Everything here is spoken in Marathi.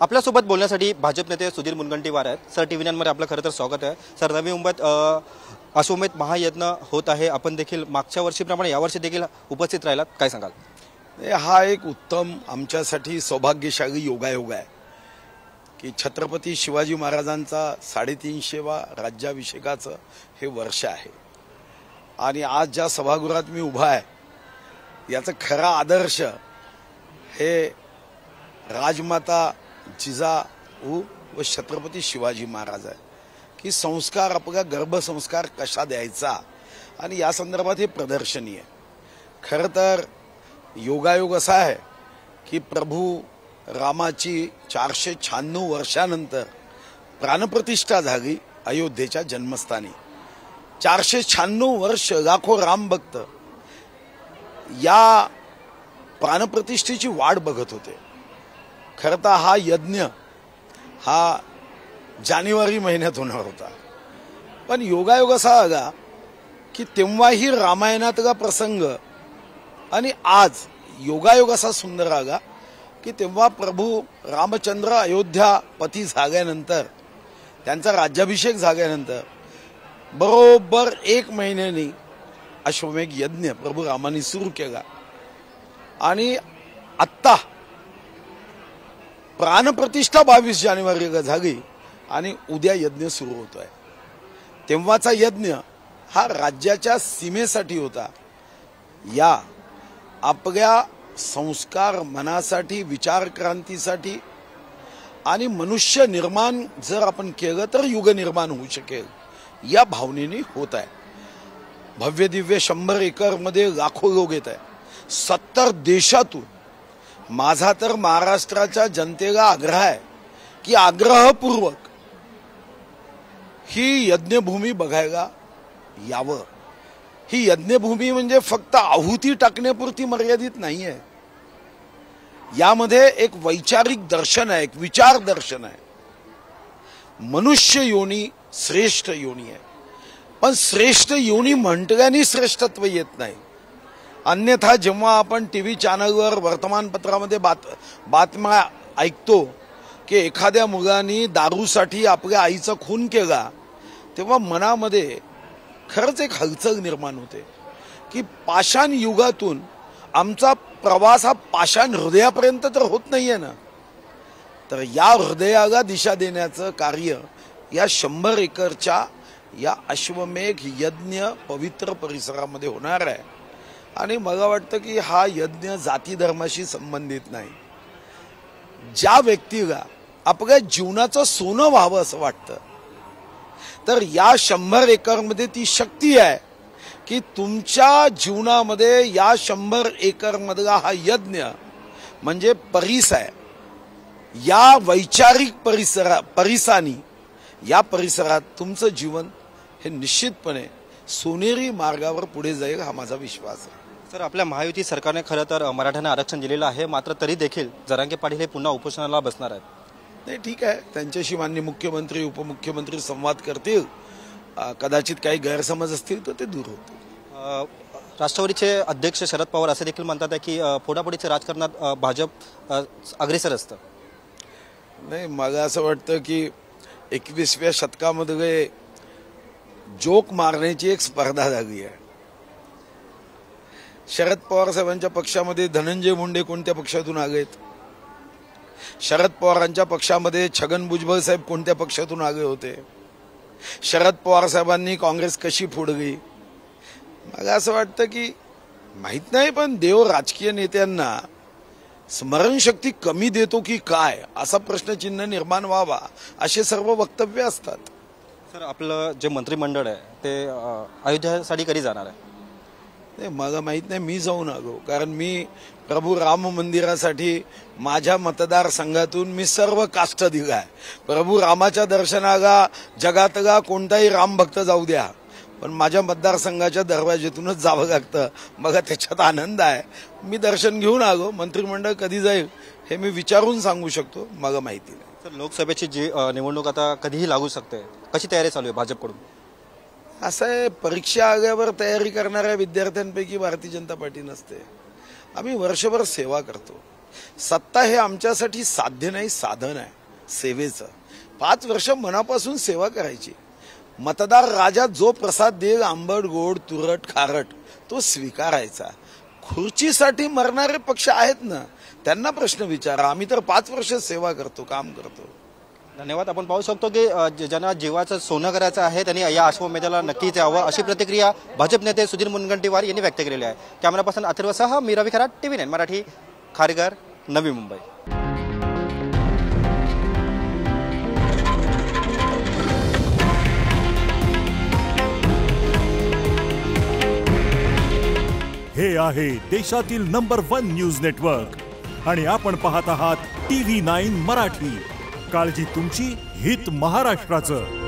आपल्यासोबत बोलण्यासाठी भाजप नेते सुधीर मुनगंटीवार आहेत। सर, टीव्ही 9 मध्ये आपलं खरं तर स्वागत आहे। सर, नवी मुंबईत अश्वमेध महायज्ञ होत आहे। आपण देखील मागच्या वर्षीप्रमाणे यावर्षी देखील उपस्थित राहिलात, काय सांगाल? हा एक उत्तम आमच्यासाठी सौभाग्यशाली योगायोग आहे की छत्रपती शिवाजी महाराजांचा 350वा राज्याभिषेकाचं हे वर्ष आहे आणि आज ज्या सभागृहात मी उभा आहे याचा खरा आदर्श हे राजमाता जिजाऊ व छत्रपती शिवाजी महाराज आहे की संस्कार, आपला गर्भसंस्कार कसा द्यायचा आणि या संदर्भात हे प्रदर्शनी आहे। खरं तर योगायोग असा आहे की प्रभू रामाची 496 वर्षानंतर प्राणप्रतिष्ठा झाली अयोध्येच्या जन्मस्थानी। 496 वर्ष लाखो राम भक्त या प्राणप्रतिष्ठेची वाट बघत होते। खरं तर हा यज्ञ हा जानेवारी महिन्यात होणार होता, पण योगायोग असा आला की तेव्हाही रामायणातला प्रसंग आणि आज योगायोग असा सुंदर आला की तेव्हा प्रभू रामचंद्र अयोध्यापती झाल्यानंतर, त्यांचा राज्याभिषेक झाल्यानंतर बरोबर 1 महिन्यानी अश्वमेध यज्ञ प्रभू रामाने सुरू केला आणि आत्ता प्राणप्रतिष्ठा 22 जानेवारीला झाली आणि उद्या यज्ञ सुरू होतोय। तेव्हाचा यज्ञ हा राज्याच्या सीमेसाठी होता। या आपल्या संस्कार मनासाठी, विचार क्रांतीसाठी आणि मनुष्य निर्माण जर आपण केलं तर युग निर्माण होऊ शकेल या भावनेने होत आहे। भव्य दिव्य 100 एकर मध्ये लाखो लोक येत आहे 70 देशातून। माझा तर महाराष्ट्राच्या जनतेला आग्रह आहे की आग्रहपूर्वक ही यज्ञभूमी बघायला यावं। ही यज्ञभूमी म्हणजे फक्त आहुती टाकण्यापुरती मर्यादित नाहीये, यामध्ये एक वैचारिक दर्शन आहे, एक विचार दर्शन आहे। मनुष्य योनी श्रेष्ठ योनी आहे, पण श्रेष्ठ योनी म्हटल्याने श्रेष्ठत्व येत नाही। अन्यथा जेव्हा आपण टीव्ही चॅनलवर, वर्तमानपत्रामध्ये बातम्या ऐकतो की एखाद्या मुलाने दारूसाठी आपल्या आईचा खून केला, तेव्हा मनामध्ये खरंच एक हलचल निर्माण होते की पाषाण युगातून आमचा प्रवास हा पाषाण हृदयापर्यंत तर होत नाहीये ना। तर या हृदयाला दिशा देण्याचं कार्य या 100 एकरच्या या अश्वमेध यज्ञ पवित्र परिसरामध्ये होणार आहे आणि मला वाटतं की हा यज्ञ जाती धर्माशी संबंधित नाही। ज्या व्यक्तीला आपल्या जीवनाचं सोनं व्हावं असं वाटतं, तर या 100 एकरमध्ये ती शक्ती आहे की तुमच्या जीवनामध्ये या 100 एकर मधला हा यज्ञ म्हणजे परिस आहे। या वैचारिक परिसानी या परिसरात तुमचं जीवन हे निश्चितपणे सोनेरी मार्गावर पुढे जाईल हा माझा विश्वास आहे। सर, आपल्या महायुती सरकारने खरं तर मराठ्यांना आरक्षण दिलेलं आहे, मात्र तरी देखील जरांगे पाटील हे पुन्हा उपोषणाला बसणार आहेत। नाही, ठीक आहे, त्यांच्याशी माननीय मुख्यमंत्री उपमुख्यमंत्री संवाद करतील, कदाचित काही गैरसमज असतील तर ते दूर होतील। राष्ट्रवादीचे अध्यक्ष शरद पवार असे देखील म्हणतात की फोडाफोडीच्या राजकारणात भाजप अग्रेसर असतं। नाही, मला असं वाटतं की 21व्या शतकामध्ये जोक मारण्याची एक स्पर्धा झाली आहे। शरद पवार साहेबांच्या पक्षामध्ये धनंजय मुंडे कोणत्या पक्षातून आलेत, शरद पवारांच्या पक्षामध्ये छगन भुजबळ साहेब कोणत्या पक्षातून आले होते, शरद पवार साहेबांनी काँग्रेस कशी फोडली। मला असं वाटतं की माहित नाही, पण देव राजकीय नेत्यांना स्मरणशक्ती कमी देतो की काय असा प्रश्नचिन्ह निर्माण व्हावा असे सर्व वक्तव्य असतात। सर, आपलं जे मंत्रिमंडळ आहे ते अयोध्यासाठी कधी जाणार आहे? मला माहित नाही, मी जाऊन आलो, कारण मी प्रभू राम मंदिरासाठी माझ्या मतदारसंघातून मी सर्व काष्ट दिलाय। प्रभू रामाच्या दर्शनाला जगातला कोणताही राम भक्त जाऊ द्या, पण माझ्या मतदारसंघाच्या दरवाजेतूनच जावं लागतं। मला त्याच्यात आनंद आहे। मी दर्शन घेऊन आलो। मंत्रिमंडळ कधी जाईल हे मी विचारून सांगू शकतो, मला माहिती नाही। सर, लोकसभेची जी निवडणूक आता कधीही लागू शकते, कशी तयारी चालू आहे भाजपकडून? असं आहे, परीक्षा आल्यावर तयारी करणाऱ्या विद्यार्थ्यांपैकी भारतीय जनता पार्टी नसते। आम्ही वर्षभर सेवा करतो, सत्ता हे आमच्यासाठी साध्य नाही, साधन आहे सेवेचं. 5 वर्ष मनापासून सेवा करायची. मतदार राजा जो प्रसाद देईल, आंबट गोड तुरट खारट, तो स्वीकारायचा. खुर्चीसाठी मरणारे पक्ष आहेत ना, त्यांना प्रश्न विचारा. आम्ही तर 5 वर्ष सेवा करतो, काम करतो. धन्यवाद. आपण पाहू शकतो की ज्यांना जीवाचं सोनं करायचं आहे त्यांनी या अश्वमेधाला नक्कीच यावं, अशी प्रतिक्रिया भाजप नेते सुधीर मुनगंटीवार यांनी व्यक्त केलेली आहे. कॅमेरा पर्सन अथर्वसह मी रवी खरात, TV9 मराठी, खारघर, नवी मुंबई. हे आहे देशातील नंबर 1 न्यूज नेटवर्क आणि आपण पाहत आहात TV9 मराठी. काळजी तुमची, हित महाराष्ट्राचं.